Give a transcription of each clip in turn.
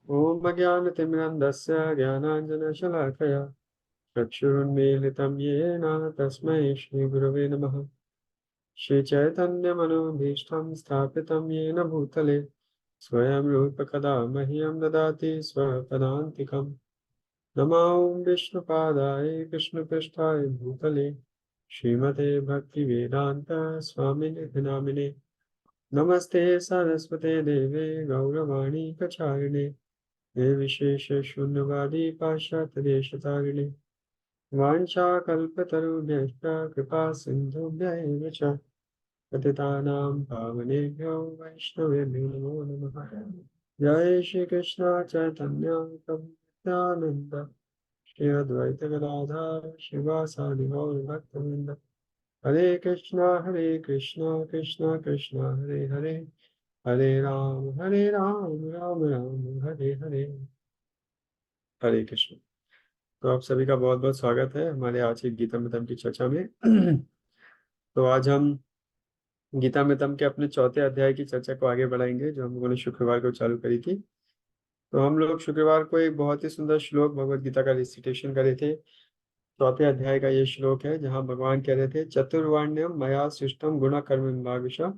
ॐ अज्ञानतिमिरन्धस्य ज्ञानाञ्जनशलाकया चक्षुरुन्मीलितं येन तस्मै श्रीगुरवे नमः। श्रीचैतन्यमनोभीष्टं स्थापितं येन भूतले स्वयं रूपकदा मह्यं ददाति स्वपदान्तिकम्। नमो विष्णुपादाय कृष्णपृष्ठाय भूतले श्रीमते भक्तिवेदान्त स्वामिनिधि नामिने। नमस्ते सरस्वते देवे गौरवाणी प्रचारिणे निर्विशेष शून्यवादी पाश्चात्यदेशतारिणे वाञ्छाकल्पतरुभ्यश्च कृपा सिन्धुभ्य एव च पतितानां पावनेभ्यो वैष्णवेभ्यो नमो नमः। जय श्री कृष्ण चैतन्य प्रभु नित्यानंद श्री अद्वैत गदाधर शिवासादि गौर भक्तवृंद। हरे कृष्णा कृष्णा कृष्णा हरे हरे, हरे राम राम राम हरे हरे। हरे कृष्ण। तो आप सभी का बहुत बहुत स्वागत है हमारे आज की गीता मितम की चर्चा में। तो आज हम गीता मितम के अपने चौथे अध्याय की चर्चा को आगे बढ़ाएंगे, जो हम लोगों ने शुक्रवार को चालू करी थी। तो हम लोग शुक्रवार को एक बहुत ही सुंदर श्लोक भगवत गीता का रिसिटेशन करे थे। चौथे अध्याय का ये श्लोक है जहाँ भगवान कह रहे थे, चतुर्वर्ण्यम मया सृष्टम गुण कर्म विभागशः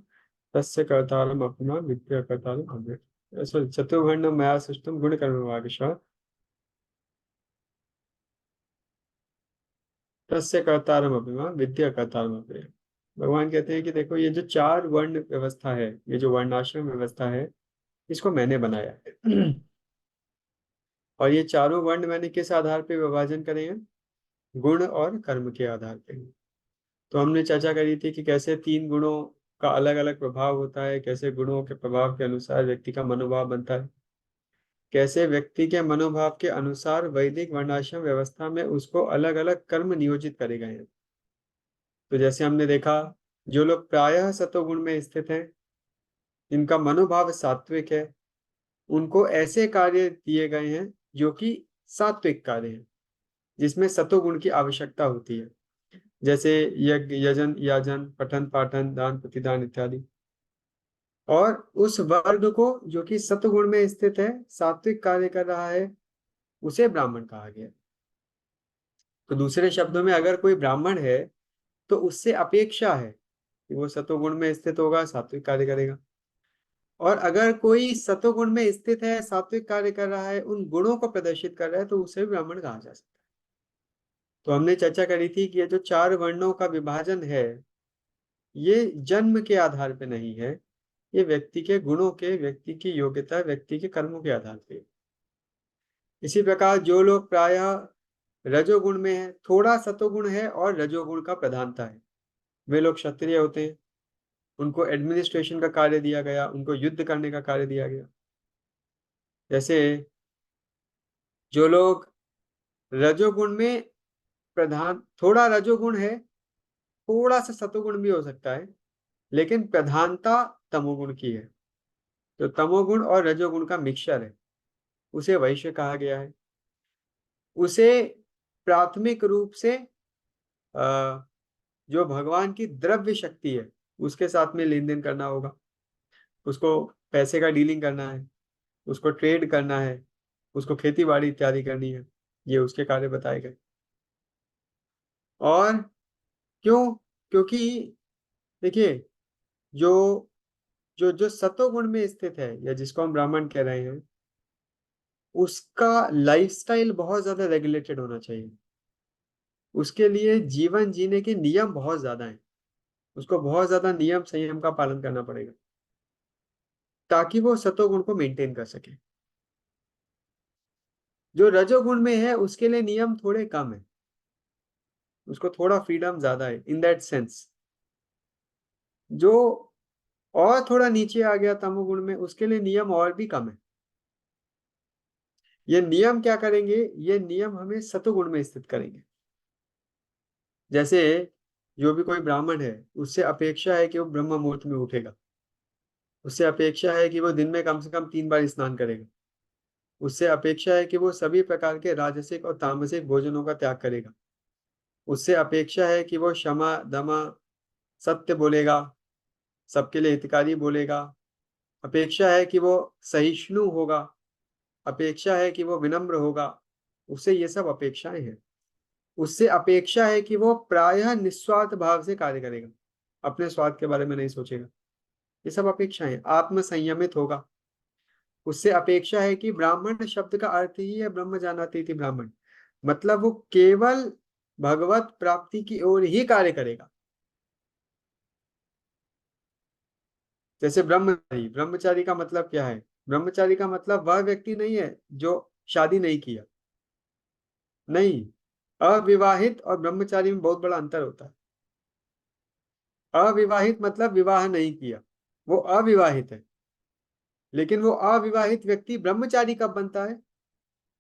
तस्य कर्तारम अपना विद्या कर्तारम अव्यय। सॉरी, चतुर्वर्ण्यम मया सृष्टम गुण कर्म विभागशः तस्य कर्तारम अभिमान विद्या कर्तारम अव्यय। भगवान कहते हैं कि देखो, ये जो चार वर्ण व्यवस्था है, ये जो वर्णाश्रम व्यवस्था है, इसको मैंने बनाया है। और ये चारों वर्ण मैंने किस आधार पे विभाजन करे हैं? गुण और कर्म के आधार पे। तो हमने चर्चा करी थी कि कैसे तीन गुणों का अलग अलग प्रभाव होता है, कैसे गुणों के प्रभाव के अनुसार व्यक्ति का मनोभाव बनता है, कैसे व्यक्ति के मनोभाव के अनुसार वैदिक वर्णाश्रम व्यवस्था में उसको अलग अलग कर्म नियोजित करे गए हैं। तो जैसे हमने देखा, जो लोग प्रायः सतोगुण में स्थित हैं, इनका मनोभाव सात्विक है, उनको ऐसे कार्य दिए गए हैं जो कि सात्विक कार्य हैं, जिसमें सतोगुण की आवश्यकता होती है, जैसे यज्ञ यजन याजन पठन पाठन दान प्रतिदान इत्यादि। और उस वर्ग को जो कि सतगुण में स्थित है, सात्विक कार्य कर रहा है, उसे ब्राह्मण कहा गया। तो दूसरे शब्दों में, अगर कोई ब्राह्मण है तो उससे अपेक्षा है कि वो सतोगुण में स्थित होगा, सात्विक कार्य करेगा। और अगर कोई सतोगुण में स्थित है, सात्विक कार्य कर रहा है, उन गुणों को प्रदर्शित कर रहा है, तो उसे भी ब्राह्मण कहा जा सकता है। तो हमने चर्चा करी थी कि ये जो चार वर्णों का विभाजन है, ये जन्म के आधार पे नहीं है, ये व्यक्ति के गुणों के, व्यक्ति की योग्यता, व्यक्ति के कर्मों के आधार पे। इसी प्रकार जो लोग प्रायः रजोगुण में है, थोड़ा सतोगुण है और रजोगुण का प्रधानता है, वे लोग क्षत्रिय होते हैं। उनको एडमिनिस्ट्रेशन का कार्य दिया गया, उनको युद्ध करने का कार्य दिया गया। जैसे जो लोग रजोगुण में प्रधान, थोड़ा रजोगुण है, थोड़ा सा सतोगुण भी हो सकता है, लेकिन प्रधानता तमोगुण की है, तो तमोगुण और रजोगुण का मिक्सचर है, उसे वैश्य कहा गया है। उसे प्राथमिक रूप से जो भगवान की द्रव्य शक्ति है, उसके साथ में लेन देन करना होगा। उसको पैसे का डीलिंग करना है, उसको ट्रेड करना है, उसको खेती बाड़ी इत्यादि करनी है, ये उसके कार्य बताए गए। और क्यों? क्योंकि देखिए, जो जो जो सतोगुण में स्थित है, या जिसको हम ब्राह्मण कह रहे हैं, उसका लाइफस्टाइल बहुत ज्यादा रेगुलेटेड होना चाहिए। उसके लिए जीवन जीने के नियम बहुत ज्यादा हैं, उसको बहुत ज्यादा नियम संयम का पालन करना पड़ेगा, ताकि वो सतोगुण को मेंटेन कर सके। जो रजोगुण में है, उसके लिए नियम थोड़े कम है, उसको थोड़ा फ्रीडम ज्यादा है इन दैट सेंस। जो और थोड़ा नीचे आ गया तमोगुण में, उसके लिए नियम और भी कम है। ये नियम क्या करेंगे? ये नियम हमें सतोगुण में स्थित करेंगे। जैसे जो भी कोई ब्राह्मण है, उससे अपेक्षा है कि वो ब्रह्म मुहूर्त में उठेगा, उससे अपेक्षा है कि वो दिन में कम से कम 3 बार स्नान करेगा, उससे अपेक्षा है कि वो सभी प्रकार के राजसिक और तामसिक भोजनों का त्याग करेगा, उससे अपेक्षा है कि वो क्षमा दमा सत्य बोलेगा, सबके लिए हितकारी बोलेगा, अपेक्षा है कि वो सहिष्णु होगा, अपेक्षा है कि वो विनम्र होगा, उससे ये सब अपेक्षाएं हैं। उससे अपेक्षा है कि वो प्रायः निस्वार्थ भाव से कार्य करेगा, अपने स्वार्थ के बारे में नहीं सोचेगा। ये सब अपेक्षाएं हैं। आत्म संयमित होगा। उससे अपेक्षा है कि ब्राह्मण शब्द का अर्थ ही है ब्रह्म जानाति इति ब्राह्मण, मतलब वो केवल भगवत प्राप्ति की ओर ही कार्य करेगा। जैसे ब्रह्मचारी, ब्रह्मचारी का मतलब क्या है? ब्रह्मचारी का मतलब वह व्यक्ति नहीं है जो शादी नहीं किया, नहीं। अविवाहित और ब्रह्मचारी में बहुत बड़ा अंतर होता है। अविवाहित मतलब विवाह नहीं किया, वो अविवाहित है। लेकिन वो अविवाहित व्यक्ति ब्रह्मचारी कब बनता है?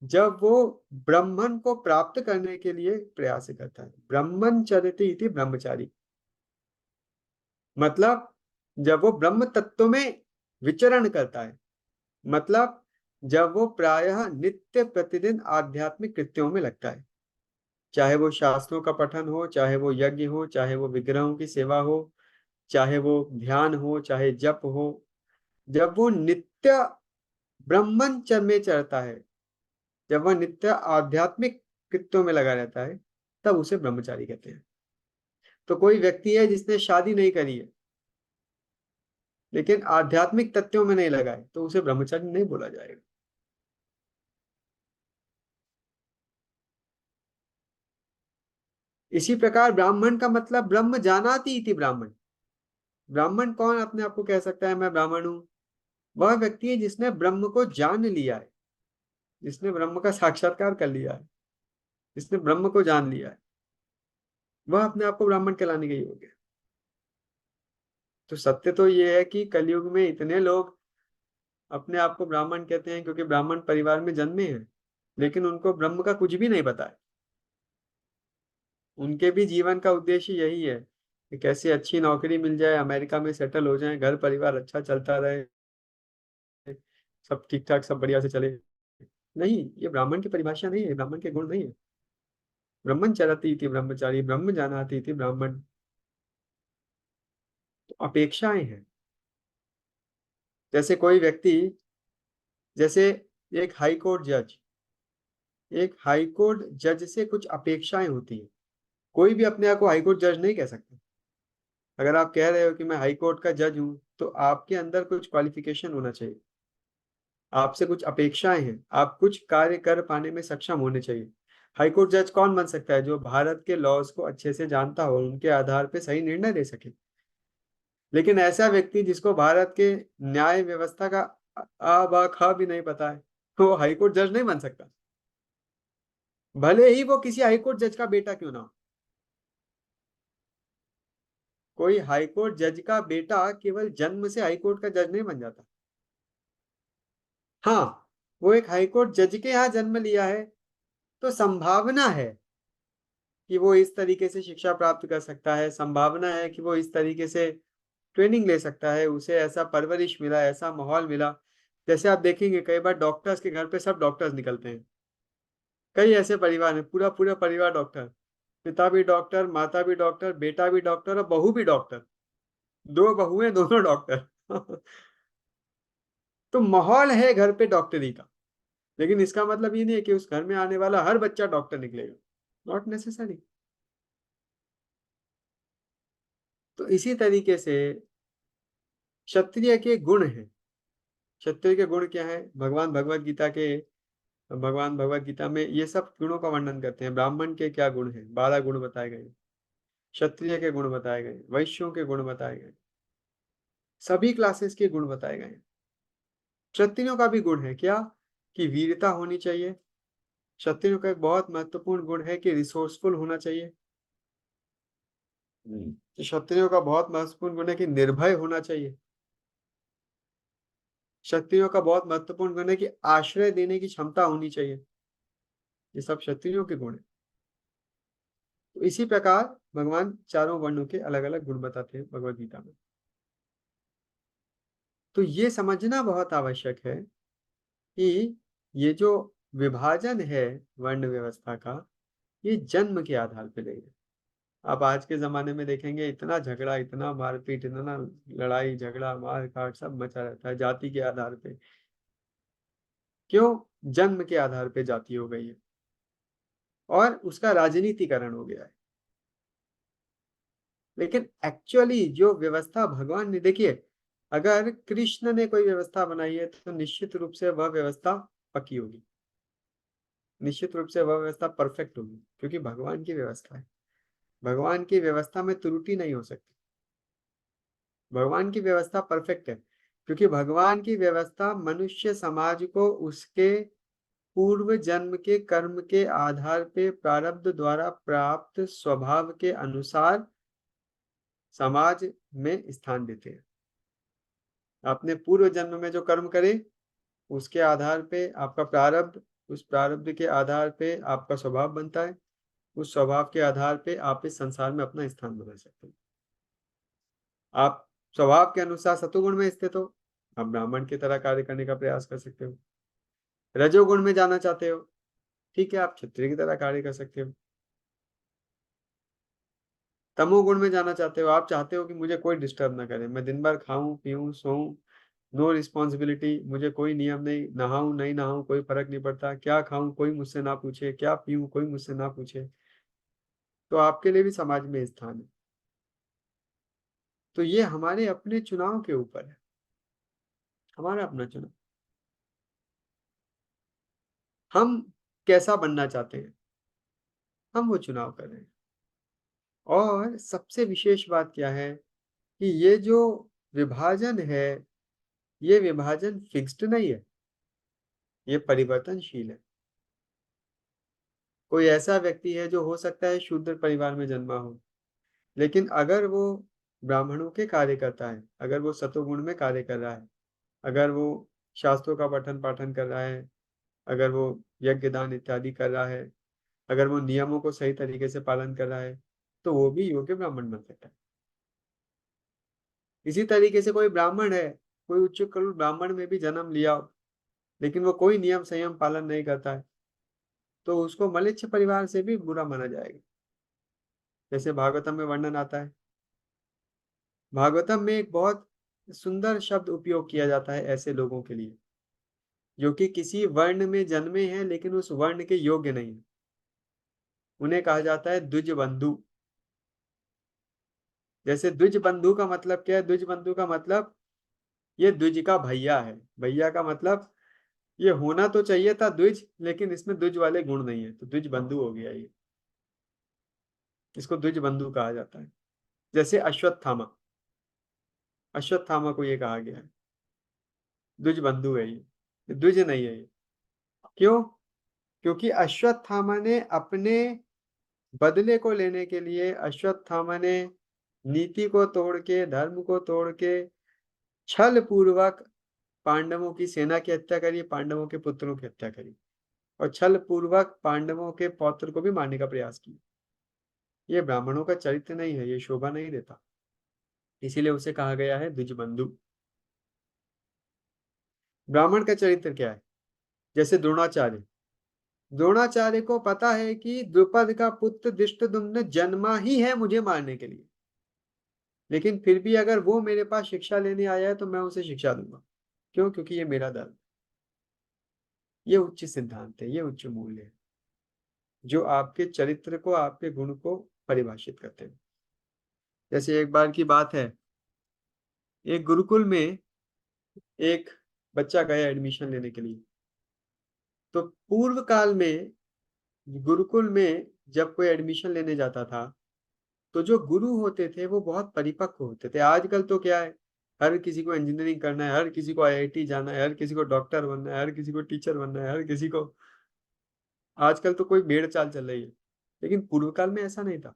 जब वो ब्राह्मण को प्राप्त करने के लिए प्रयास करता है। ब्रह्मन चरति इति ब्रह्मचारी, मतलब जब वो ब्रह्म तत्व में विचरण करता है, मतलब जब वो प्रायः नित्य प्रतिदिन आध्यात्मिक कृत्यों में लगता है, चाहे वो शास्त्रों का पठन हो, चाहे वो यज्ञ हो, चाहे वो विग्रहों की सेवा हो, चाहे वो ध्यान हो, चाहे जप हो। जब वो नित्य ब्रह्मचर्य में चढ़ता है, जब वह नित्य आध्यात्मिक कृत्यों में लगा रहता है, तब उसे ब्रह्मचारी कहते हैं। तो कोई व्यक्ति है जिसने शादी नहीं करी है लेकिन आध्यात्मिक तथ्यों में नहीं लगा है, तो उसे ब्रह्मचारी नहीं बोला जाएगा। इसी प्रकार ब्राह्मण का मतलब ब्रह्म जानाति इति ब्राह्मण। ब्राह्मण कौन अपने आप को कह सकता है मैं ब्राह्मण हूं? वह व्यक्ति है जिसने ब्रह्म को जान लिया है, जिसने ब्रह्म का साक्षात्कार कर लिया है, जिसने ब्रह्म को जान लिया है, वह अपने आप को ब्राह्मण कहलाने के योग्य है। तो सत्य तो ये है कि कलयुग में इतने लोग अपने आप को ब्राह्मण कहते हैं क्योंकि ब्राह्मण परिवार में जन्मे हैं, लेकिन उनको ब्रह्म का कुछ भी नहीं पता है। उनके भी जीवन का उद्देश्य यही है कि कैसे अच्छी नौकरी मिल जाए, अमेरिका में सेटल हो जाए, घर परिवार अच्छा चलता रहे, सब ठीक ठाक, सब बढ़िया से चले। नहीं, ये ब्राह्मण की परिभाषा नहीं है, ब्राह्मण के गुण नहीं है। ब्रह्मन चरति इति ब्रह्मचारी, ब्रह्म जानाति इति ब्राह्मण। तो अपेक्षाएं हैं। जैसे कोई व्यक्ति, जैसे एक हाई कोर्ट जज, एक हाई कोर्ट जज से कुछ अपेक्षाएं होती है। कोई भी अपने आप को हाई कोर्ट जज नहीं कह सकता। अगर आप कह रहे हो कि मैं हाई कोर्ट का जज हूं, तो आपके अंदर कुछ क्वालिफिकेशन होना चाहिए, आपसे कुछ अपेक्षाएं हैं, आप कुछ कार्य कर पाने में सक्षम होने चाहिए। हाई कोर्ट जज कौन बन सकता है? जो भारत के लॉज को अच्छे से जानता हो, उनके आधार पे सही निर्णय दे सके। लेकिन ऐसा व्यक्ति जिसको भारत के न्याय व्यवस्था का आ बा ख भी नहीं पता है, वो हाई कोर्ट जज नहीं बन सकता, भले ही वो किसी हाई कोर्ट जज का बेटा क्यों ना हो। कोई हाई कोर्ट जज का बेटा केवल जन्म से हाई कोर्ट का जज नहीं बन जाता। हाँ, वो एक हाई कोर्ट जज के यहाँ जन्म लिया है, तो संभावना है कि वो इस तरीके से शिक्षा प्राप्त कर सकता है, संभावना है कि वो इस तरीके से ट्रेनिंग ले सकता है, उसे ऐसा परवरिश मिला, ऐसा माहौल मिला। जैसे आप देखेंगे कई बार डॉक्टर्स के घर पे सब डॉक्टर्स निकलते हैं। कई ऐसे परिवार हैं, पूरा पूरा परिवार डॉक्टर, पिता भी डॉक्टर, माता भी डॉक्टर, बेटा भी डॉक्टर और बहू भी डॉक्टर, दो बहुएं दोनों डॉक्टर। तो माहौल है घर पे डॉक्टरी का। लेकिन इसका मतलब ये नहीं है कि उस घर में आने वाला हर बच्चा डॉक्टर निकलेगा, नॉट नेसेसरी। तो इसी तरीके से क्षत्रिय के गुण हैं। क्षत्रिय के गुण क्या है? भगवान भगवत गीता में ये सब गुणों का वर्णन करते हैं। ब्राह्मण के क्या गुण हैं? 12 गुण बताए गए। क्षत्रिय के गुण बताए गए, वैश्यों के गुण बताए गए, सभी क्लासेस के गुण बताए गए। क्षत्रियों का भी गुण है क्या? कि वीरता होनी चाहिए। क्षत्रियों का एक बहुत महत्वपूर्ण गुण है कि रिसोर्सफुल होना चाहिए। क्षत्रियों का बहुत महत्वपूर्ण गुण है कि निर्भय होना चाहिए। क्षत्रियों का बहुत महत्वपूर्ण गुण है कि आश्रय देने की क्षमता होनी चाहिए। ये सब क्षत्रियों के गुण है। तो इसी प्रकार भगवान चारों वर्णों के अलग अलग गुण बताते हैं भगवत गीता में। तो ये समझना बहुत आवश्यक है कि ये जो विभाजन है वर्ण व्यवस्था का, ये जन्म के आधार पर नहीं है। आप आज के जमाने में देखेंगे इतना झगड़ा, इतना मारपीट, इतना लड़ाई झगड़ा मार काट सब मचा रहता है जाति के आधार पे। क्यों? जन्म के आधार पे जाति हो गई है और उसका राजनीतिकरण हो गया है। लेकिन एक्चुअली जो व्यवस्था भगवान ने, देखिए, अगर कृष्ण ने कोई व्यवस्था बनाई है तो निश्चित रूप से वह व्यवस्था पक्की होगी, निश्चित रूप से वह व्यवस्था परफेक्ट होगी, क्योंकि भगवान की व्यवस्था है। भगवान की व्यवस्था में त्रुटि नहीं हो सकती। भगवान की व्यवस्था परफेक्ट है, क्योंकि भगवान की व्यवस्था मनुष्य समाज को उसके पूर्व जन्म के कर्म के आधार पे प्रारब्ध द्वारा प्राप्त स्वभाव के अनुसार समाज में स्थान देते हैं। आपने पूर्व जन्म में जो कर्म करे उसके आधार पे आपका प्रारब्ध, उस प्रारब्ध के आधार पे आपका स्वभाव बनता है, उस स्वभाव के आधार पे आप इस संसार में अपना स्थान बना सकते हैं। आप स्वभाव के अनुसार सतोगुण में स्थित हो, आप ब्राह्मण की तरह कार्य करने का प्रयास कर सकते हो। रजोगुण में जाना चाहते हो, ठीक है, आप क्षत्रिय की तरह कार्य कर सकते हो। तमोगुण में जाना चाहते हो, आप चाहते हो कि मुझे कोई डिस्टर्ब ना करे, मैं दिन भर खाऊं पीऊं सोऊं, नो रिस्पॉन्सिबिलिटी, मुझे कोई नियम नहीं, नहाऊं नहीं नहाऊं कोई फर्क नहीं पड़ता, क्या खाऊं कोई मुझसे ना पूछे, क्या पीऊं कोई मुझसे ना पूछे, तो आपके लिए भी समाज में स्थान है। तो ये हमारे अपने चुनाव के ऊपर है, हमारा अपना चुनाव, हम कैसा बनना चाहते हैं, हम वो चुनाव कर रहे हैं। और सबसे विशेष बात क्या है कि ये जो विभाजन है, ये विभाजन फिक्स्ड नहीं है, ये परिवर्तनशील है। कोई ऐसा व्यक्ति है जो हो सकता है शूद्र परिवार में जन्मा हो, लेकिन अगर वो ब्राह्मणों के कार्य करता है, अगर वो सतोगुण में कार्य कर रहा है, अगर वो शास्त्रों का पठन पाठन कर रहा है, अगर वो यज्ञ दान इत्यादि कर रहा है, अगर वो नियमों को सही तरीके से पालन कर रहा है, तो वो भी योग्य ब्राह्मण बन सकता है। इसी तरीके से कोई ब्राह्मण है, कोई उच्च कुल ब्राह्मण में भी जन्म लिया हो, लेकिन वो कोई नियम संयम पालन नहीं करता है, तो उसको मलेच्छ परिवार से भी बुरा माना जाएगा। जैसे भागवतम में वर्णन आता है, भागवतम में एक बहुत सुंदर शब्द उपयोग किया जाता है ऐसे लोगों के लिए जो कि किसी वर्ण में जन्मे हैं लेकिन उस वर्ण के योग्य नहीं है। उन्हें कहा जाता है द्विज बंधु। जैसे द्विज बंधु का मतलब क्या है? द्विज बंधु का मतलब ये द्विज का भैया है। भैया का मतलब ये होना तो चाहिए था द्विज, लेकिन इसमें द्विज वाले गुण नहीं है, तो द्विज बंधु हो गया ये, इसको द्विज बंधु कहा जाता है। जैसे अश्वत्थामा, अश्वत्थामा को ये कहा गया है द्विज बंधु है ये द्विज नहीं है ये। क्यों? क्योंकि अश्वत्थामा ने अपने बदले को लेने के लिए, अश्वत्थामा ने नीति को तोड़ के, धर्म को तोड़ के, छल पूर्वक पांडवों की सेना की हत्या करी, पांडवों के पुत्रों की हत्या करी, और छल पूर्वक पांडवों के पौत्र को भी मारने का प्रयास किया। ये ब्राह्मणों का चरित्र नहीं है, ये शोभा नहीं देता, इसीलिए उसे कहा गया है द्विजबंधु। ब्राह्मण का चरित्र क्या है? जैसे द्रोणाचार्य, द्रोणाचार्य को पता है कि द्रुपद का पुत्र धृष्टद्युम्न जन्मा ही है मुझे मारने के लिए, लेकिन फिर भी अगर वो मेरे पास शिक्षा लेने आया है तो मैं उसे शिक्षा दूंगा। क्यों? क्योंकि ये मेरा धर्म। ये उच्च सिद्धांत है, ये उच्च मूल्य है, जो आपके चरित्र को, आपके गुण को परिभाषित करते हैं। जैसे एक बार की बात है, एक गुरुकुल में एक बच्चा गया एडमिशन लेने के लिए। तो पूर्व काल में गुरुकुल में जब कोई एडमिशन लेने जाता था तो जो गुरु होते थे वो बहुत परिपक्व होते थे। आजकल तो क्या है, हर किसी को इंजीनियरिंग करना है, हर किसी को आईआईटी जाना है, हर किसी को डॉक्टर बनना है, हर किसी को टीचर बनना है, हर किसी को, आजकल तो कोई भेड़ चाल चल रही है। लेकिन पूर्व काल में ऐसा नहीं था।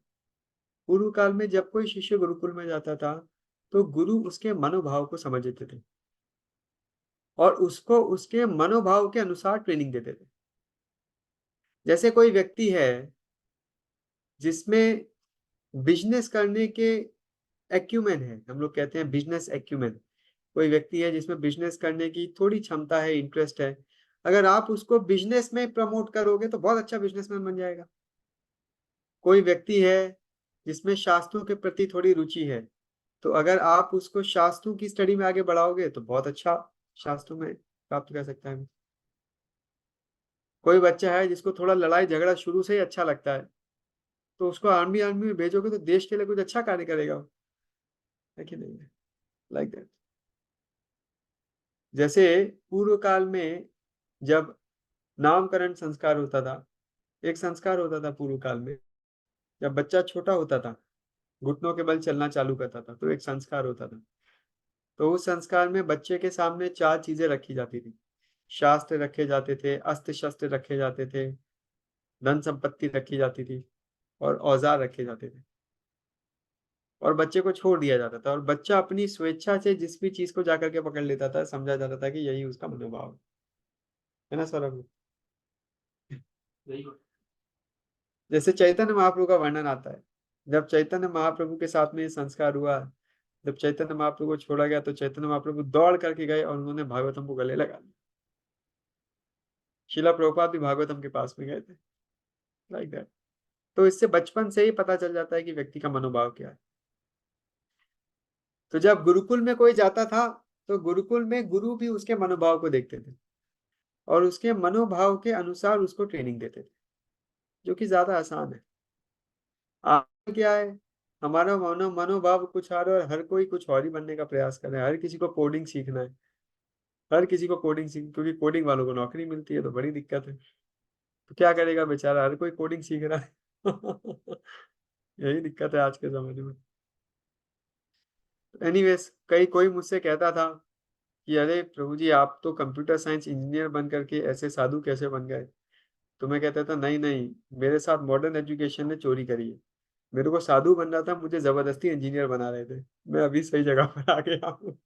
पूर्व काल में जब कोई शिष्य गुरुकुल में जाता था तो गुरु उसके मनोभाव को समझते थे और उसको उसके मनोभाव के अनुसार ट्रेनिंग देते थे। जैसे कोई व्यक्ति है जिसमें बिजनेस करने के एक्यूमेन है, हम लोग कहते हैं बिजनेस एक्यूमेन। कोई व्यक्ति है जिसमें बिजनेस करने की थोड़ी क्षमता है, इंटरेस्ट है, अगर आप उसको बिजनेस में प्रमोट करोगे तो बहुत अच्छा बिजनेसमैन बन जाएगा। कोई व्यक्ति है जिसमें शास्त्रों के प्रति थोड़ी रुचि है, तो अगर आप उसको शास्त्रों की स्टडी में आगे बढ़ाओगे तो बहुत अच्छा शास्त्रों में प्राप्त कर सकता है। कोई बच्चा है जिसको थोड़ा लड़ाई झगड़ा शुरू से ही अच्छा लगता है, तो उसको आर्मी आर्मी में भेजोगे तो देश के लिए कुछ अच्छा कार्य करेगा वो, है कि नहीं? Like that. जैसे पूर्व काल में जब नामकरण संस्कार होता था, एक संस्कार होता था पूर्व काल में, जब बच्चा छोटा होता था, घुटनों के बल चलना चालू करता था, तो एक संस्कार होता था। तो उस संस्कार में बच्चे के सामने चार चीजें रखी जाती थी। शास्त्र रखे जाते थे, अस्त्र शस्त्र रखे जाते थे, धन संपत्ति रखी जाती थी, और औजार रखे जाते थे। और बच्चे को छोड़ दिया जाता था, और बच्चा अपनी स्वेच्छा से जिस भी चीज को जाकर के पकड़ लेता था, समझा जाता था कि यही उसका मनोभाव है ना सौरभ? जैसे चैतन्य महाप्रभु का वर्णन आता है, जब चैतन्य महाप्रभु के साथ में ये संस्कार हुआ, जब चैतन्य महाप्रभु को छोड़ा गया, तो चैतन्य महाप्रभु दौड़ करके गए और उन्होंने भागवतम को गले लगा लिया। शिला प्रभुपाद भी भागवतम के पास में गए थे, लाइक दैट। तो इससे बचपन से ही पता चल जाता है कि व्यक्ति का मनोभाव क्या है। तो जब गुरुकुल में कोई जाता था, तो गुरुकुल में गुरु भी उसके मनोभाव को देखते थे और उसके मनोभाव के अनुसार उसको ट्रेनिंग देते थे, जो कि ज्यादा आसान है। आज क्या है, हमारा मनोभाव कुछ और हर कोई कुछ और ही बनने का प्रयास कर रहा है। हर किसी को कोडिंग सीखना है, हर किसी को कोडिंग सीख, क्योंकि कोडिंग वालों को नौकरी मिलती है, तो बड़ी दिक्कत है। तो क्या करेगा बेचारा, हर कोई कोडिंग सीख रहा है। यही दिक्कत है आज के जमाने में। एनीवेज, कई कोई मुझसे कहता था कि अरे प्रभु जी, आप तो कंप्यूटर साइंस इंजीनियर बन करके ऐसे साधु कैसे बन गए? तो मैं कहता था, नहीं नहीं, मेरे साथ मॉडर्न एजुकेशन ने चोरी करी है। मेरे को साधु बनना था, मुझे जबरदस्ती इंजीनियर बना रहे थे। मैं अभी सही जगह पर आ गया हूँ।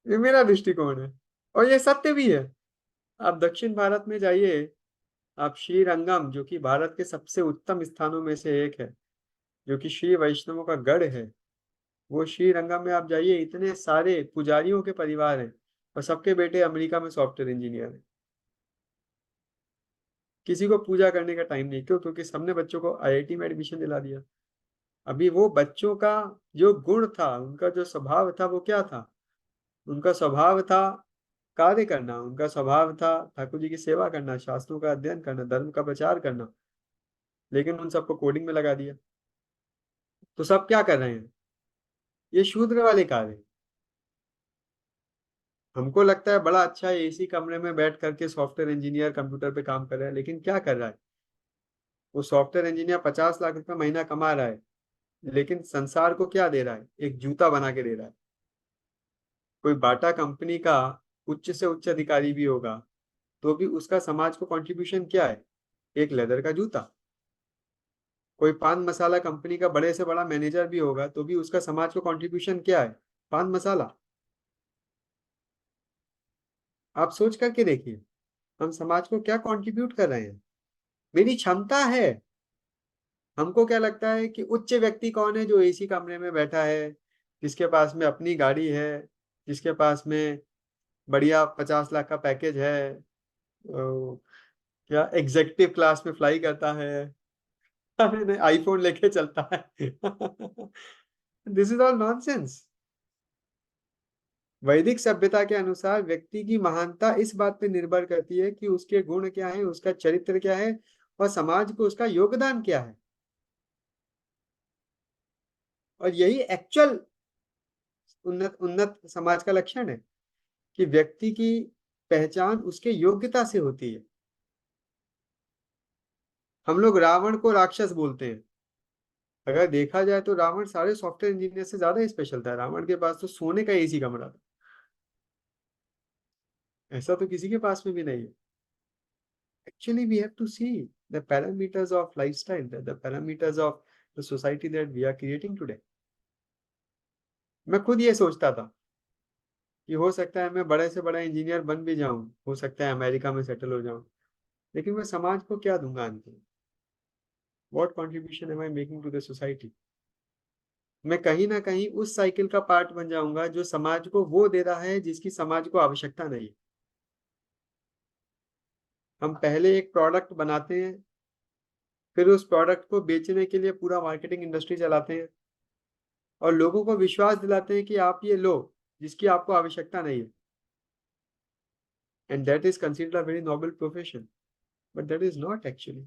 ये मेरा दृष्टिकोण है, और ये सत्य भी है। आप दक्षिण भारत में जाइए, आप श्रीरंगम, जो कि भारत के सबसे उत्तम स्थानों में से एक है, जो कि श्री वैष्णवों का गढ़ है, वो श्रीरंगम में आप जाइए, इतने सारे पुजारियों के परिवार हैं, और सबके बेटे अमेरिका में सॉफ्टवेयर इंजीनियर हैं। किसी को पूजा करने का टाइम नहीं, क्यों? क्योंकि सबने बच्चों को आईआईटी में एडमिशन दिला दिया। अभी वो बच्चों का जो गुण था, उनका जो स्वभाव था, वो क्या था? उनका स्वभाव था कार्य करना, उनका स्वभाव था ठाकुर जी की सेवा करना, शास्त्रों का अध्ययन करना, धर्म का प्रचार करना। लेकिन उन सबको कोडिंग में लगा दिया। तो सब क्या कर रहे हैं? ये शूद्र वाले कार्य हैं। हमको लगता है बड़ा अच्छा है, एसी कमरे में बैठ करके सॉफ्टवेयर इंजीनियर कंप्यूटर पे काम कर रहा है, लेकिन क्या कर रहा है? वो सॉफ्टवेयर इंजीनियर 50 लाख रुपए महीना कमा रहा है, लेकिन संसार को क्या दे रहा है? एक जूता बना के दे रहा है। कोई बाटा कंपनी का उच्च से उच्च अधिकारी भी होगा, तो भी उसका समाज को कंट्रीब्यूशन क्या है? एक लेदर का जूता। कोई पान मसाला कंपनी का बड़े से बड़ा मैनेजर भी होगा, तो भी उसका समाज को कंट्रीब्यूशन क्या है? पान मसाला। आप सोच करके देखिए, हम समाज को क्या कंट्रीब्यूट कर रहे हैं? मेरी क्षमता है। हमको क्या लगता है कि उच्च व्यक्ति कौन है? जो एसी कमरे में बैठा है, जिसके पास में अपनी गाड़ी है, जिसके पास में बढ़िया 50 लाख का पैकेज है, क्या एग्जेक्टिव क्लास में फ्लाई करता है, अरे नहीं, आईफोन लेके चलता है। This is all nonsense. वैदिक सभ्यता के अनुसार व्यक्ति की महानता इस बात पे निर्भर करती है कि उसके गुण क्या है, उसका चरित्र क्या है, और समाज को उसका योगदान क्या है। और यही एक्चुअल उन्नत उन्नत समाज का लक्षण है, कि व्यक्ति की पहचान उसके योग्यता से होती है। हम लोग रावण को राक्षस बोलते हैं। अगर देखा जाए तो रावण सारे सॉफ्टवेयर इंजीनियर से ज्यादा स्पेशल था। रावण के पास तो सोने का एसी कमरा था, ऐसा तो किसी के पास में भी नहीं है। Actually, we have to see the parameters of lifestyle, the parameters of the society that we are creating today. मैं खुद ये सोचता था कि हो सकता है मैं बड़े से बड़ा इंजीनियर बन भी जाऊं, हो सकता है अमेरिका में सेटल हो जाऊं, लेकिन मैं समाज को क्या दूंगा अंत? What contribution am I making to the society? मैं कहीं ना कहीं उस साइकिल का पार्ट बन जाऊंगा जो समाज को वो दे रहा है जिसकी समाज को आवश्यकता नहीं है। हम पहले एक प्रोडक्ट बनाते हैं, फिर उस प्रोडक्ट को बेचने के लिए पूरा मार्केटिंग इंडस्ट्री चलाते हैं, और लोगों को विश्वास दिलाते हैं कि आप ये लो, जिसकी आपको आवश्यकता नहीं है। and that is considered a very noble profession, but that is not actually.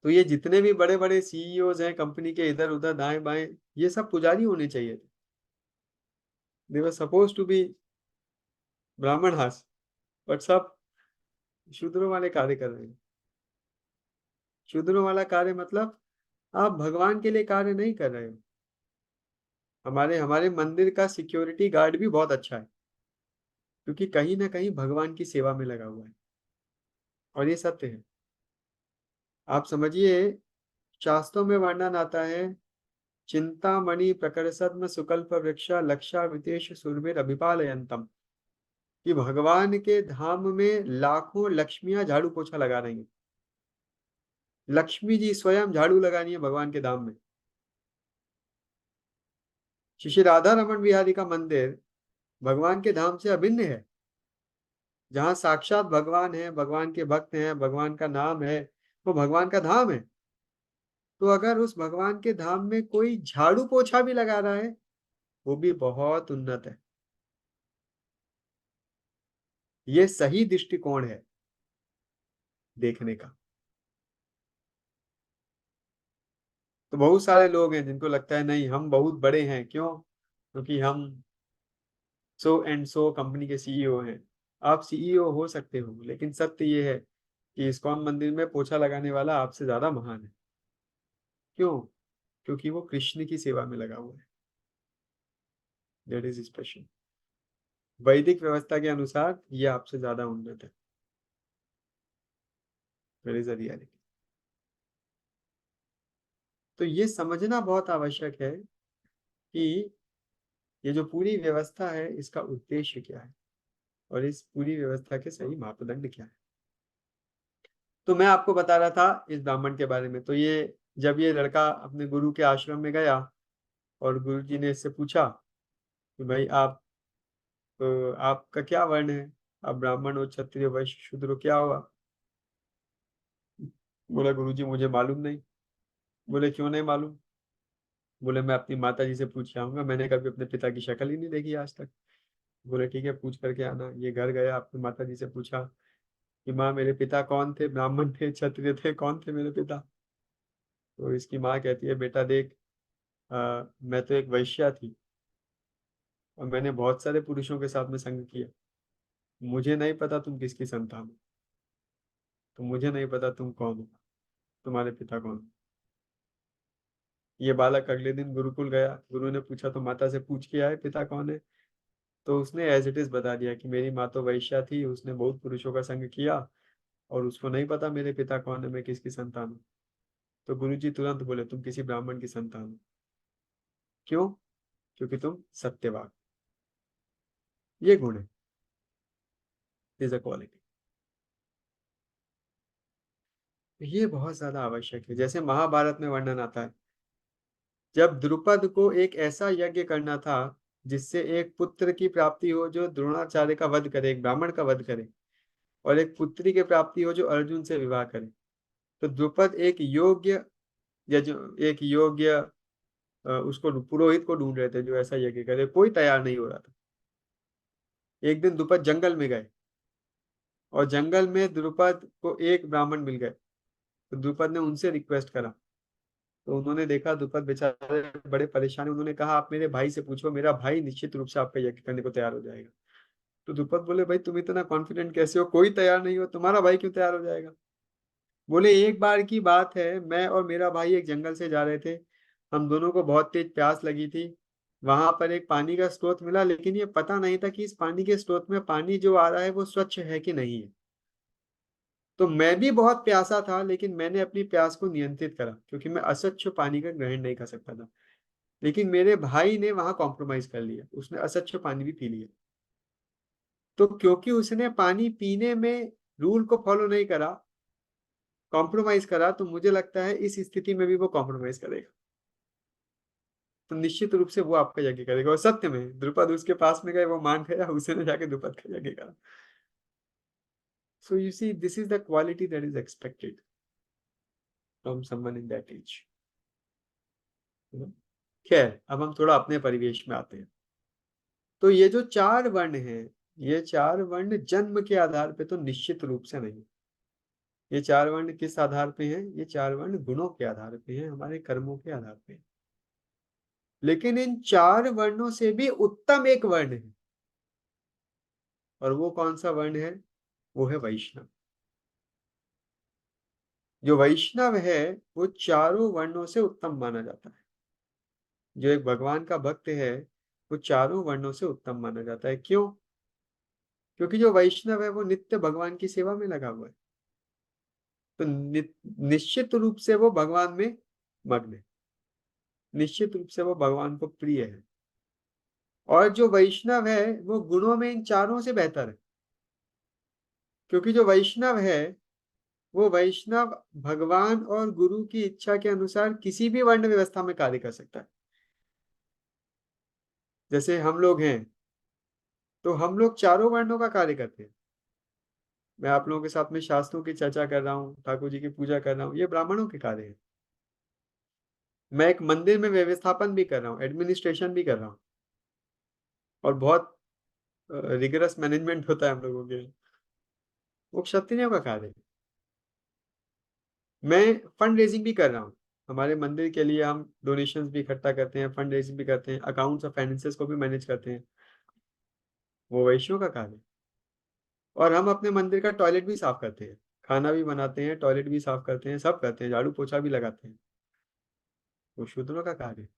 तो ये जितने भी बड़े बड़े सीईओज हैं कंपनी के इधर उधर दाएं बाएं, ये सब पुजारी होने चाहिए थे. दे वर सपोज टू बी ब्राह्मण हास, बट सब शूद्रों वाले कार्य कर रहे हैं. शूद्रों वाला कार्य मतलब आप भगवान के लिए कार्य नहीं कर रहे हो. हमारे हमारे मंदिर का सिक्योरिटी गार्ड भी बहुत अच्छा है, क्योंकि कहीं ना कहीं भगवान की सेवा में लगा हुआ है, और ये सत्य है. आप समझिए, शास्त्रों में वर्णन आता है, चिंतामणि प्रकरसद्म सुकल्प वृक्ष लक्षा वितेश सुरभिर अभिपालयंतम, कि भगवान के धाम में लाखों लक्ष्मियां झाड़ू पोछा लगा रही हैं. लक्ष्मी जी स्वयं झाड़ू लगा रही है भगवान के धाम में. श्री राधा रमन बिहारी का मंदिर भगवान के धाम से अभिन्न है, जहाँ साक्षात भगवान है, भगवान के भक्त हैं, भगवान का नाम है, वो भगवान का धाम है. तो अगर उस भगवान के धाम में कोई झाड़ू पोछा भी लगा रहा है, वो भी बहुत उन्नत है. ये सही दृष्टिकोण है देखने का. तो बहुत सारे लोग हैं जिनको लगता है नहीं हम बहुत बड़े हैं, क्यों? क्योंकि हम सो एंड सो कंपनी के सीईओ हैं. आप सीईओ हो सकते हो, लेकिन सत्य ये है कि इस्कॉन मंदिर में पोछा लगाने वाला आपसे ज्यादा महान है. क्यों? क्योंकि वो कृष्ण की सेवा में लगा हुआ है. That is special. वैदिक व्यवस्था के अनुसार ये आपसे ज्यादा उन्नत है. That is a reality. तो ये समझना बहुत आवश्यक है कि ये जो पूरी व्यवस्था है इसका उद्देश्य क्या है, और इस पूरी व्यवस्था के सही मापदंड क्या है. तो मैं आपको बता रहा था इस ब्राह्मण के बारे में. तो ये जब ये लड़का अपने गुरु के आश्रम में गया और गुरु जी ने इससे पूछा कि भाई आप आपका क्या वर्ण है, आप ब्राह्मण हो, क्षत्रिय, वैश्य, शूद्र हो, क्या हुआ? बोला गुरु जी मुझे मालूम नहीं. बोले क्यों नहीं मालूम? बोले मैं अपनी माता जी से पूछ के आऊंगा, मैंने कभी अपने पिता की शक्ल ही नहीं देखी आज तक. बोले ठीक है, पूछ करके आना. ये घर गया, अपनी माता जी से पूछा कि माँ मेरे पिता कौन थे, ब्राह्मण थे, क्षत्रिय थे, कौन थे मेरे पिता? तो इसकी माँ कहती है बेटा देख, मैं तो एक वैश्या थी, और मैंने बहुत सारे पुरुषों के साथ में संग किया. मुझे नहीं पता तुम किसकी संतान हो, तो मुझे नहीं पता तुम कौन हो, तुम्हारे पिता कौन हो. ये बालक अगले दिन गुरुकुल गया. गुरु ने पूछा तो माता से पूछ के आए पिता कौन है. तो उसने एज इट इज बता दिया कि मेरी माँ तो वैश्या थी, उसने बहुत पुरुषों का संग किया, और उसको नहीं पता मेरे पिता कौन है, मैं किसकी संतान हूँ. तो गुरु जी तुरंत बोले तुम किसी ब्राह्मण की संतान हो. क्यों? क्योंकि तुम सत्यवान. ये गुण है, इज अ क्वालिटी. ये बहुत ज्यादा आवश्यक है. जैसे महाभारत में वर्णन आता है, जब द्रुपद को एक ऐसा यज्ञ करना था जिससे एक पुत्र की प्राप्ति हो जो द्रोणाचार्य का वध करे, एक ब्राह्मण का वध करे, और एक पुत्री की प्राप्ति हो जो अर्जुन से विवाह करे. तो द्रुपद एक योग्य एक योग्य उसको पुरोहित को ढूंढ रहे थे जो ऐसा यज्ञ करे. कोई तैयार नहीं हो रहा था. एक दिन द्रुपद जंगल में गए, और जंगल में द्रुपद को एक ब्राह्मण मिल गए. तो द्रुपद ने उनसे रिक्वेस्ट करा. तो उन्होंने देखा द्रुपद बेचारे बड़े परेशान हैं. उन्होंने कहा आप मेरे भाई से पूछो, मेरा भाई निश्चित रूप से आपका यज्ञ करने को तैयार हो जाएगा. तो द्रुपद बोले भाई तुम इतना कॉन्फिडेंट कैसे हो, कोई तैयार नहीं हो, तुम्हारा भाई क्यों तैयार हो जाएगा? बोले एक बार की बात है, मैं और मेरा भाई एक जंगल से जा रहे थे, हम दोनों को बहुत तेज प्यास लगी थी. वहां पर एक पानी का स्रोत मिला, लेकिन ये पता नहीं था कि इस पानी के स्रोत में पानी जो आ रहा है वो स्वच्छ है कि नहीं है. तो मैं भी बहुत प्यासा था, लेकिन मैंने अपनी प्यास को नियंत्रित करा, क्योंकि मैं असच्छ पानी का ग्रहण नहीं कर सकता था. लेकिन मेरे भाई ने वहां कॉम्प्रोमाइज कर लिया, उसने असच्छ पानी भी पी लिया. तो क्योंकि उसने पानी पीने में रूल को फॉलो नहीं करा, कॉम्प्रोमाइज करा, तो मुझे लगता है इस स्थिति में भी वो कॉम्प्रोमाइज करेगा. तो निश्चित रूप से वो आपका यज्ञ करेगा. और सत्य में द्रुपद उसके पास में गए, वो मान गया, उसने जाके द्रुपद का यज्ञ करा. So you see this is the quality that is expected from someone in that age. खैर अब हम थोड़ा अपने परिवेश में आते हैं. तो ये जो चार वर्ण हैं, ये चार वर्ण जन्म के आधार पे तो निश्चित रूप से नहीं। ये चार वर्ण किस आधार पे हैं? ये चार वर्ण गुणों के आधार पे हैं, हमारे कर्मों के आधार पे हैं। लेकिन इन चार वर्णों से भी उत्तम एक वर्ण है, और वो कौन सा वर्ण है? वो है वैष्णव। जो वैष्णव है वो चारों वर्णों से उत्तम माना जाता है। जो एक भगवान का भक्त है वो चारों वर्णों से उत्तम माना जाता है। क्यों? क्योंकि जो वैष्णव है वो नित्य भगवान की सेवा में लगा हुआ है, तो निश्चित रूप से वो भगवान में मग्न है, निश्चित रूप से वो भगवान को प्रिय है। और जो वैष्णव है वो गुणों में इन चारों से बेहतर है, क्योंकि जो वैष्णव है वो वैष्णव भगवान और गुरु की इच्छा के अनुसार किसी भी वर्ण व्यवस्था में कार्य कर सकता है। जैसे हम लोग हैं, तो हम लोग चारों वर्णों का कार्य करते हैं। मैं आप लोगों के साथ में शास्त्रों की चर्चा कर रहा हूँ, ठाकुर जी की पूजा कर रहा हूँ, ये ब्राह्मणों के कार्य है। मैं एक मंदिर में व्यवस्थापन भी कर रहा हूँ, एडमिनिस्ट्रेशन भी कर रहा हूँ, और बहुत रिगरस मैनेजमेंट होता है हम लोगों के, वो क्षत्रियों का कार्य है। मैं फंड रेजिंग भी कर रहा हूँ, हमारे मंदिर के लिए हम डोनेशंस भी इकट्ठा करते हैं, फंड रेजिंग भी करते हैं, अकाउंट्स और फाइनेंसेस को भी मैनेज करते हैं, वो वैश्यों का कार्य है। और हम अपने मंदिर का टॉयलेट भी साफ करते हैं, खाना भी बनाते हैं, टॉयलेट भी साफ करते हैं, सब करते हैं, झाड़ू पोछा भी लगाते हैं, वो शूद्रों का कार्य है।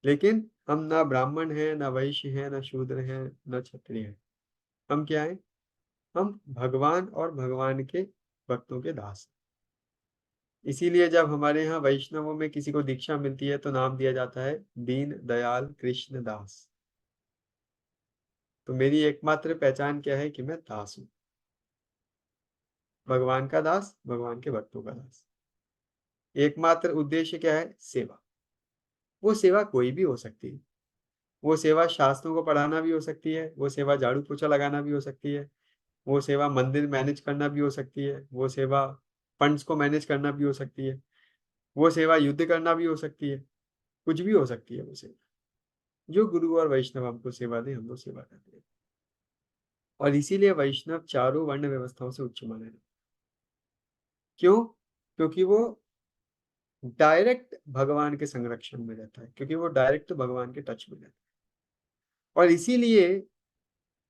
लेकिन हम ना ब्राह्मण हैं, ना वैश्य हैं, ना शूद्र हैं, ना क्षत्रिय हैं। हम क्या हैं? हम भगवान और भगवान के भक्तों के दास हैं। इसीलिए जब हमारे यहाँ वैष्णवों में किसी को दीक्षा मिलती है तो नाम दिया जाता है दीन दयाल कृष्ण दास। तो मेरी एकमात्र पहचान क्या है? कि मैं दास हूँ, भगवान का दास, भगवान के भक्तों का दास। एकमात्र उद्देश्य क्या है? सेवा। वो सेवा कोई भी हो सकती है। वो सेवा शास्त्रों को पढ़ाना भी हो सकती है, वो सेवा झाड़ू पोछा लगाना भी हो सकती है, वो सेवा मंदिर मैनेज करना भी हो सकती है, वो सेवा फंड्स को मैनेज करना भी हो सकती है, वो सेवा युद्ध करना भी हो सकती है, कुछ भी हो सकती है वो सेवा। जो गुरु और वैष्णव हमको सेवा दे, हम लोग सेवा करते हैं। और इसीलिए वैष्णव चारों वर्ण व्यवस्थाओं से उच्च माने जाते हैं। क्यों? क्योंकि वो डायरेक्ट भगवान के संरक्षण में रहता है, क्योंकि वो डायरेक्ट भगवान के टच में रहता है। और इसीलिए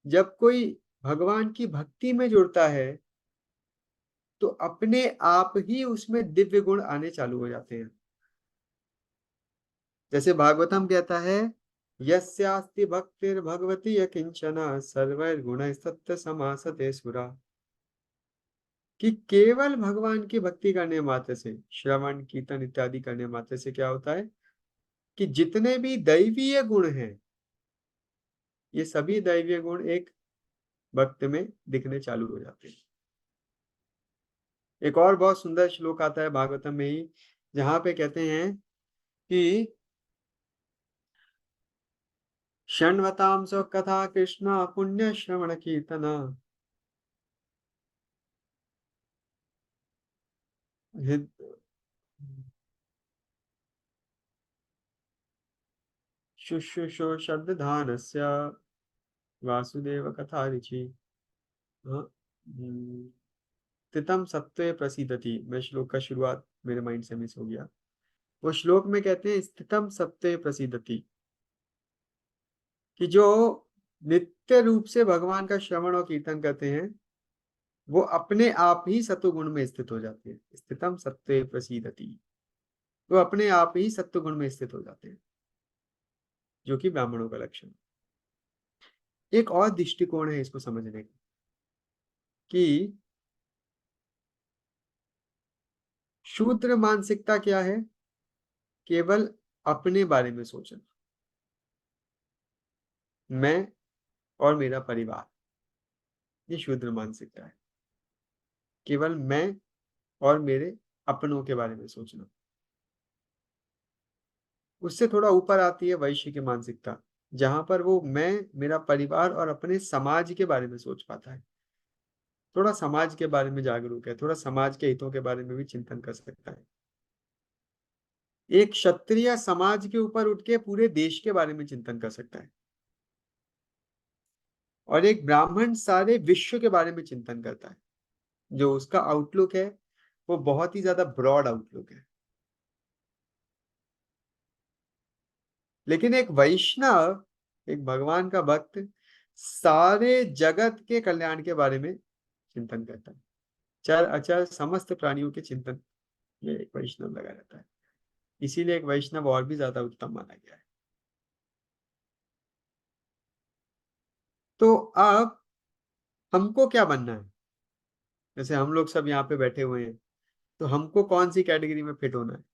जब कोई भगवान की भक्ति में जुड़ता है तो अपने आप ही उसमें दिव्य गुण आने चालू हो जाते हैं। जैसे भागवतम कहता है, यस्यास्ति भक्तिर् भगवती यकिंचन सर्वैर्गुणैः सत्य समासते सुरा। कि केवल भगवान की भक्ति करने मात्र से, श्रवण कीर्तन इत्यादि करने मात्र से क्या होता है? कि जितने भी दैवीय गुण हैं, ये सभी दैवीय गुण एक भक्त में दिखने चालू हो जाते हैं। एक और बहुत सुंदर श्लोक आता है भागवतम में ही, जहां पे कहते हैं कि षण्वतां स कथा कृष्ण पुण्य श्रवण कीर्तन शुश्रूषोषब्दधानस्य वासुदेव कथा रुचि। हाँ, तितम सत्त्वे प्रसीदति। मैं श्लोक का शुरुआत मेरे माइंड से मिस हो गया। वो श्लोक में कहते हैं स्थितम सत्त्वे प्रसीदति, कि जो नित्य रूप से भगवान का श्रवण और कीर्तन करते हैं वो अपने आप ही सत्वगुण में स्थित हो जाते हैं। स्थितम सत्त्वे प्रसीदति, वो अपने आप ही सत्वगुण में स्थित हो जाते हैं, जो कि ब्राह्मणों का लक्षण। एक और दृष्टिकोण है इसको समझने का, कि शूद्र मानसिकता क्या है? केवल अपने बारे में सोचना, मैं और मेरा परिवार, ये शूद्र मानसिकता है। केवल मैं और मेरे अपनों के बारे में सोचना। उससे थोड़ा ऊपर आती है वैश्य की मानसिकता, जहां पर वो मैं, मेरा परिवार और अपने समाज के बारे में सोच पाता है, थोड़ा समाज के बारे में जागरूक है, थोड़ा समाज के हितों के बारे में भी चिंतन कर सकता है। एक क्षत्रिय समाज के ऊपर उठ के पूरे देश के बारे में चिंतन कर सकता है। और एक ब्राह्मण सारे विश्व के बारे में चिंतन करता है। जो उसका आउटलुक है वो बहुत ही ज्यादा ब्रॉड आउटलुक है। लेकिन एक वैष्णव, एक भगवान का भक्त, सारे जगत के कल्याण के बारे में चिंतन करता है। चर अचर समस्त प्राणियों के चिंतन में एक वैष्णव लगा रहता है। इसीलिए एक वैष्णव और भी ज्यादा उत्तम माना गया है। तो अब हमको क्या बनना है? जैसे हम लोग सब यहाँ पे बैठे हुए हैं, तो हमको कौन सी कैटेगरी में फिट होना है?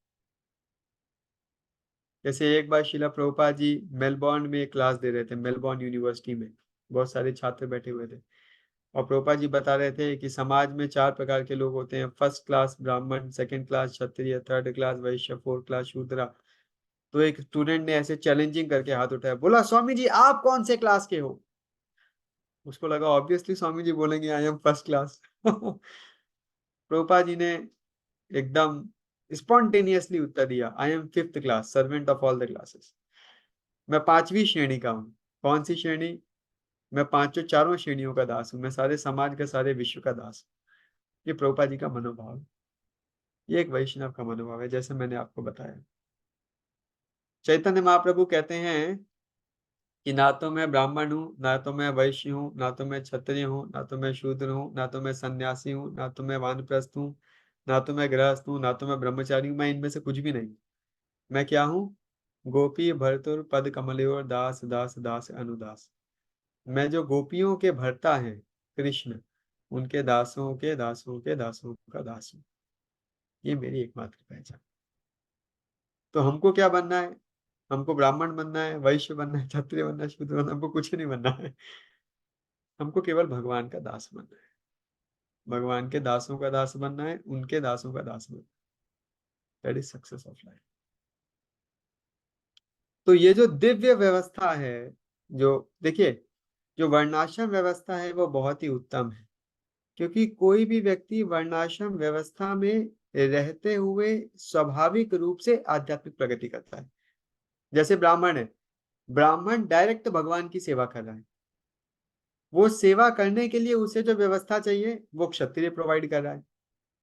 जैसे एक बार शिला प्रभुपाद जी मेलबॉर्न में एक क्लास दे रहे थे, मेलबॉर्न यूनिवर्सिटी में। बहुत सारे छात्र बैठे हुए थे, और प्रभुपाद जी बता रहे थे कि समाज में 4 प्रकार के लोग होते हैं: फर्स्ट क्लास ब्राह्मण, सेकंड क्लास क्षत्रिय, थर्ड क्लास वैश्य, फोर्थ क्लास शूद्रा। तो एक स्टूडेंट ने ऐसे चैलेंजिंग करके हाथ उठाया, बोला, स्वामी जी आप कौन से क्लास के हो? उसको लगा ऑब्वियसली स्वामी जी बोलेंगे I am first class. Prabhupad ji ने एकदम स्पॉन्टेनियसली उत्तर दिया, I am fifth class, servant of all the classes. मैं 5वीं श्रेणी का हूँ। कौन सी श्रेणी? मैं पांचों चारों श्रेणियों का दास हूँ, मैं सारे समाज का, सारे विश्व का दास हूँ। ये प्रभुपाद जी का मनोभाव है। ये एक वैष्णव का मनोभाव है, जैसे मैंने आपको बताया। चैतन्य महाप्रभु कहते हैं कि ना तो मैं ब्राह्मण हूँ, ना तो मैं वैश्य हूँ, ना तो मैं क्षत्रिय हूँ, ना तो मैं शूद्र हूँ, ना तो मैं सन्यासी हूँ, ना तो मैं वानप्रस्थ हूँ, ना तो मैं गृहस्थ हूँ, ना तो मैं ब्रह्मचारी हूँ। मैं इनमें से कुछ भी नहीं। मैं क्या हूँ? गोपी भर्तुर पद कमलोर दास दास दास अनुदास। मैं जो गोपियों के भर्ता हैं, कृष्ण, उनके दासों के दासों के दासों का दास हूँ। ये मेरी एकमात्र पहचान। तो हमको क्या बनना है? हमको ब्राह्मण बनना है, वैश्य बनना है, क्षत्रिय बनना है, शूद्र बनना है? हमको कुछ नहीं बनना है। हमको केवल भगवान का दास बनना है। भगवान के दासों का दास बनना है, उनके दासों का दास बनना है। That is success of life. तो ये जो दिव्य व्यवस्था है, जो देखिए, जो वर्णाश्रम व्यवस्था है वो बहुत ही उत्तम है। क्योंकि कोई भी व्यक्ति वर्णाश्रम व्यवस्था में रहते हुए स्वाभाविक रूप से आध्यात्मिक प्रगति करता है। जैसे ब्राह्मण है, ब्राह्मण डायरेक्ट भगवान की सेवा कर रहा है। वो सेवा करने के लिए उसे जो व्यवस्था चाहिए वो क्षत्रिय प्रोवाइड कर रहा है,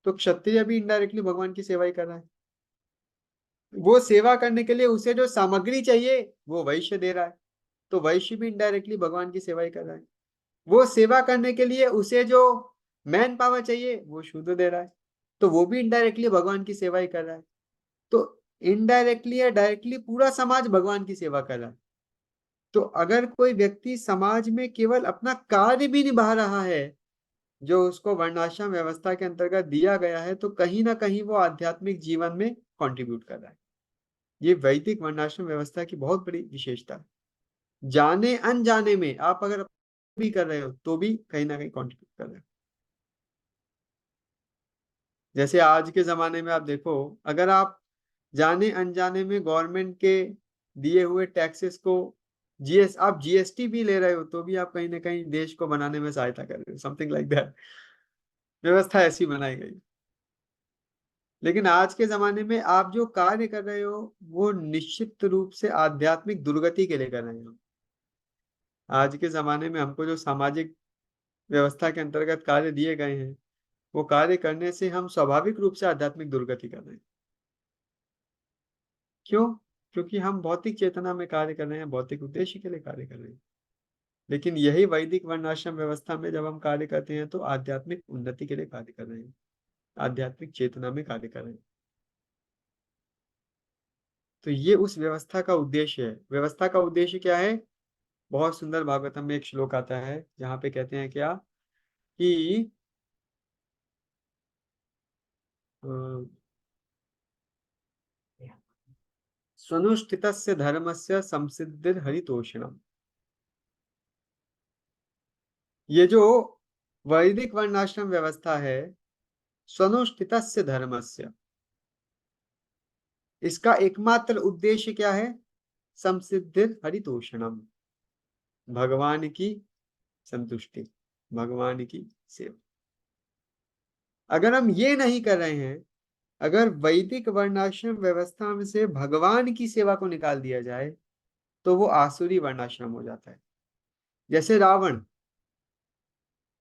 तो क्षत्रिय भी इनडायरेक्टली भगवान की सेवा ही कर रहा है। वो सेवा करने के लिए उसे जो सामग्री चाहिए वो वैश्य दे रहा है, तो वैश्य भी इनडायरेक्टली भगवान की सेवा ही कर रहा है। वो सेवा करने के लिए उसे जो मैन पावर चाहिए वो शूद्र दे रहा है, तो वो भी इनडायरेक्टली भगवान की सेवा ही कर रहा है। तो इनडायरेक्टली या डायरेक्टली पूरा समाज भगवान की सेवा कर रहा है। तो अगर कोई व्यक्ति समाज में केवल अपना कार्य भी निभा रहा है जो उसको वर्णाश्रम व्यवस्था के अंतर्गत दिया गया है, तो कहीं ना कहीं वो आध्यात्मिक जीवन में कंट्रीब्यूट कर रहा है। ये वैदिक वर्णाश्रम व्यवस्था की बहुत बड़ी विशेषता है। जाने अनजाने में आप अगर भी कर रहे हो तो भी कहीं ना कहीं कंट्रीब्यूट कर रहे हो। जैसे आज के जमाने में आप देखो, अगर आप जाने अनजाने में गवर्नमेंट के दिए हुए टैक्सेस को, आप जीएसटी भी ले रहे हो तो भी आप कहीं ना कहीं देश को बनाने में सहायता कर रहे हो, समथिंग लाइक दैट। व्यवस्था ऐसी बनाई गई। लेकिन आज के जमाने में आप जो कार्य कर रहे हो वो निश्चित रूप से आध्यात्मिक दुर्गति के लिए कर रहे हो। आज के जमाने में हमको जो सामाजिक व्यवस्था के अंतर्गत कार्य दिए गए हैं, वो कार्य करने से हम स्वाभाविक रूप से आध्यात्मिक दुर्गति कर रहे हैं। क्यों? क्योंकि हम भौतिक चेतना में कार्य कर रहे हैं, भौतिक उद्देश्य के लिए कार्य कर रहे हैं। लेकिन यही वैदिक वर्णाश्रम व्यवस्था में जब हम कार्य करते हैं तो आध्यात्मिक उन्नति के लिए कार्य कर रहे हैं, आध्यात्मिक चेतना में कार्य कर रहे हैं। तो ये उस व्यवस्था का उद्देश्य है। व्यवस्था का उद्देश्य क्या है? बहुत सुंदर भागवतम में एक श्लोक आता है जहाँ पे कहते हैं क्या, कि अ, स्वनुष्ठितस्य धर्मस्य संसिद्धिर हरितोषणम। ये जो वैदिक वर्णाश्रम व्यवस्था है, स्वनुष्ठितस्य धर्मस्य, इसका एकमात्र उद्देश्य क्या है? संसिद्धिर हरितोषणम, भगवान की संतुष्टि, भगवान की सेवा। अगर हम ये नहीं कर रहे हैं, अगर वैदिक वर्णाश्रम व्यवस्था में से भगवान की सेवा को निकाल दिया जाए तो वो आसुरी वर्णाश्रम हो जाता है। जैसे रावण,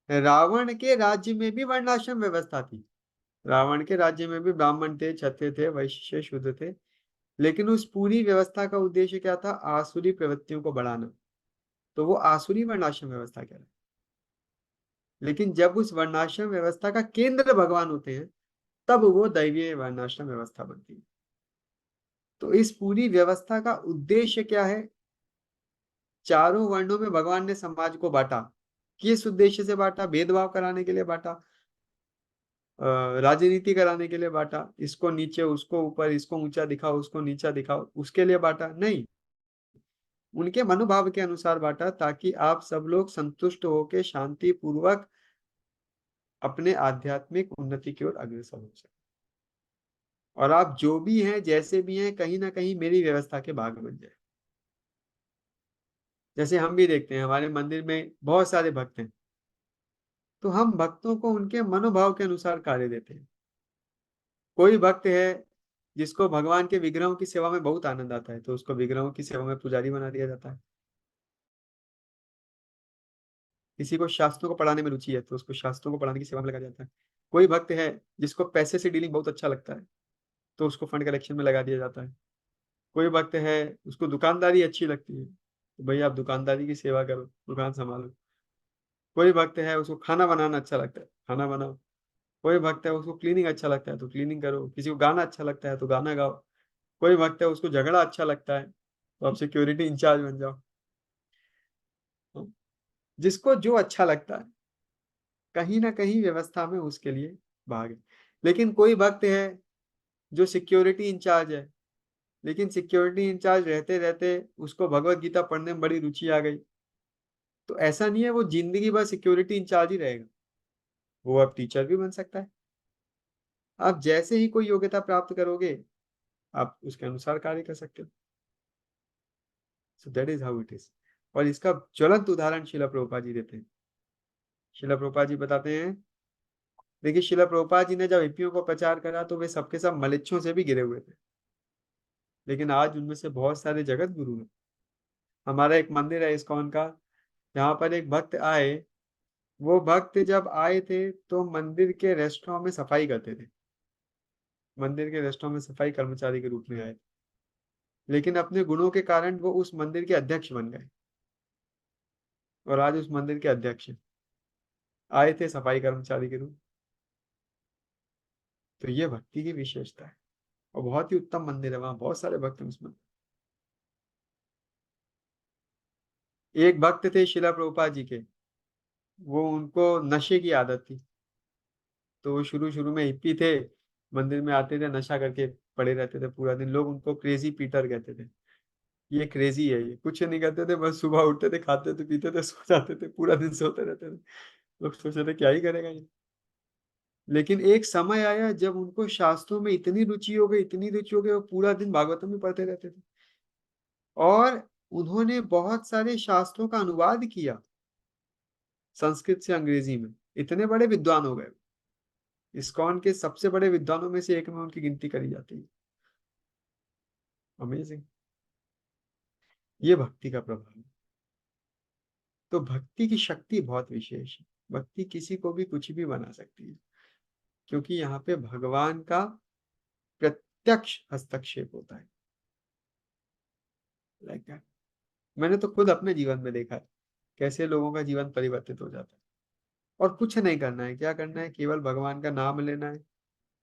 रावण के राज्य में भी वर्णाश्रम व्यवस्था थी। रावण के राज्य में भी ब्राह्मण थे, क्षत्रिय थे, वैश्य, शूद्र थे। लेकिन उस पूरी व्यवस्था का उद्देश्य क्या था? आसुरी प्रवृत्तियों को बढ़ाना। तो वो आसुरी वर्णाश्रम व्यवस्था क्या है। लेकिन जब उस वर्णाश्रम व्यवस्था का केंद्र भगवान होते हैं, तब वो दैवीय वर्णाश्रम व्यवस्था बनती है। तो इस पूरी व्यवस्था का उद्देश्य क्या है? चारों वर्णों में भगवान ने समाज को बांटा। किस उद्देश्य से बांटा? भेदभाव कराने के लिए बांटा, राजनीति कराने के लिए बांटा। इसको नीचे, उसको ऊपर, इसको ऊंचा दिखाओ, उसको नीचा दिखाओ, उसके लिए बांटा नहीं। उनके मनोभाव के अनुसार बांटा, ताकि आप सब लोग संतुष्ट होकर शांति पूर्वक अपने आध्यात्मिक उन्नति की ओर अग्रसर हो सके। और आप जो भी हैं, जैसे भी हैं, कहीं ना कहीं मेरी व्यवस्था के भाग बन जाए। जैसे हम भी देखते हैं, हमारे मंदिर में बहुत सारे भक्त हैं, तो हम भक्तों को उनके मनोभाव के अनुसार कार्य देते हैं। कोई भक्त है जिसको भगवान के विग्रहों की सेवा में बहुत आनंद आता है, तो उसको विग्रहों की सेवा में पुजारी बना दिया जाता है। किसी को शास्त्रों को पढ़ाने में रुचि है, तो उसको शास्त्रों को पढ़ाने की सेवा में लगाया जाता है। कोई भक्त है जिसको पैसे से डीलिंग बहुत अच्छा लगता है, तो उसको फंड कलेक्शन में लगा दिया जाता है। कोई भक्त है उसको दुकानदारी अच्छी लगती है, तो भाई आप दुकानदारी की सेवा करो, दुकान संभालो। कोई भक्त है उसको खाना बनाना अच्छा लगता है, खाना बनाओ। कोई भक्त है उसको क्लीनिंग अच्छा लगता है, तो क्लीनिंग करो। किसी को गाना अच्छा लगता है, तो गाना गाओ। कोई भक्त है उसको झगड़ा अच्छा लगता है, तो आप सिक्योरिटी इंचार्ज बन जाओ। जिसको जो अच्छा लगता है, कहीं ना कहीं व्यवस्था में उसके लिए भाग है। लेकिन कोई भक्त है जो सिक्योरिटी इंचार्ज है, लेकिन सिक्योरिटी इंचार्ज रहते रहते उसको भगवत गीता पढ़ने में बड़ी रुचि आ गई, तो ऐसा नहीं है वो जिंदगी भर सिक्योरिटी इंचार्ज ही रहेगा। वो अब टीचर भी बन सकता है। आप जैसे ही कोई योग्यता प्राप्त करोगे, आप उसके अनुसार कार्य कर सकते हो। So that is how it is. और इसका ज्वलंत उदाहरण शिला प्रभुपाद जी देते हैं। शिला प्रभुपाद जी बताते हैं, देखिए शिला प्रभुपाद जी ने जब हिप्पियों को प्रचार करा, तो वे सबके सब मलेच्छों से भी गिरे हुए थे। लेकिन आज उनमें से बहुत सारे जगत गुरु हैं। हमारा एक मंदिर है इस्कॉन का, जहाँ पर एक भक्त आए। वो भक्त जब आए थे, तो मंदिर के रेस्टोरेंट में सफाई करते थे। मंदिर के रेस्टोरेंट में सफाई कर्मचारी के रूप में आए थे। लेकिन अपने गुणों के कारण वो उस मंदिर के अध्यक्ष बन गए, और आज उस मंदिर के अध्यक्ष हैं। आए थे सफाई कर्मचारी के रूप। तो ये भक्ति की विशेषता है। और बहुत ही उत्तम मंदिर है, वहां बहुत सारे भक्त हैं उसमें। एक भक्त थे शिला प्रभुपाद जी के, वो उनको नशे की आदत थी। तो वो शुरू शुरू में हिप्पी थे, मंदिर में आते थे, नशा करके पड़े रहते थे पूरा दिन। लोग उनको क्रेजी पीटर कहते थे। ये क्रेजी है, ये कुछ नहीं करते थे, बस सुबह उठते थे, खाते थे, पीते थे, सो जाते थे, पूरा दिन सोते रहते थे। लोग सोचते थे क्या ही करेगा ये। लेकिन एक समय आया जब उनको शास्त्रों में इतनी रुचि हो गई, इतनी रुचि हो गई, वो पूरा दिन भागवतम में पढ़ते रहते थे। और उन्होंने बहुत सारे शास्त्रों का अनुवाद किया संस्कृत से अंग्रेजी में। इतने बड़े विद्वान हो गए। इस्कॉन के सबसे बड़े विद्वानों में से एक में उनकी गिनती करी जाती है। अमेजिंग। ये भक्ति का प्रभाव है। तो भक्ति की शक्ति बहुत विशेष है। भक्ति किसी को भी कुछ भी बना सकती है, क्योंकि यहाँ पे भगवान का प्रत्यक्ष हस्तक्षेप होता है। Like that. मैंने तो खुद अपने जीवन में देखा है कैसे लोगों का जीवन परिवर्तित हो जाता है। और कुछ नहीं करना है, क्या करना है? केवल भगवान का नाम लेना है,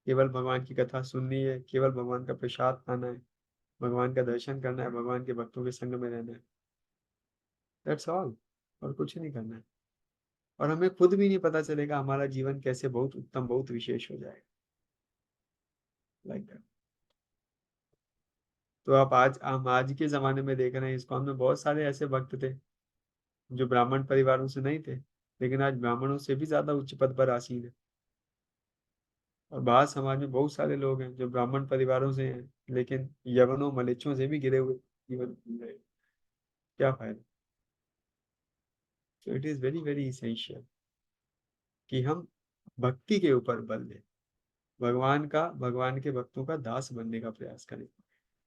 केवल भगवान की कथा सुननी है, केवल भगवान का प्रसाद खाना है, भगवान का दर्शन करना है, भगवान के भक्तों के संग में रहना है। That's all. और कुछ नहीं करना है। और हमें खुद भी नहीं पता चलेगा हमारा जीवन कैसे बहुत उत्तम, बहुत विशेष हो जाएगा। Like that. तो आप आज, हम आज के जमाने में देख रहे हैं, इस्कॉन में बहुत सारे ऐसे भक्त थे जो ब्राह्मण परिवारों से नहीं थे, लेकिन आज ब्राह्मणों से भी ज्यादा उच्च पद पर आसीन है। और बाहर समाज में बहुत सारे लोग हैं जो ब्राह्मण परिवारों से हैं, लेकिन यवनों मलेच्छों से भी घिरे हुए जीवन जी रहे हैं। क्या फायदा? तो it is very very essential कि हम भक्ति के ऊपर बल दें, भगवान का, भगवान के भक्तों का दास बनने का प्रयास करें।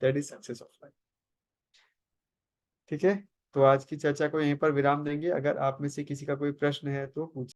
That is success of life. ठीक है। तो आज की चर्चा को यहीं पर विराम देंगे। अगर आप में से किसी का कोई प्रश्न है तो पूछ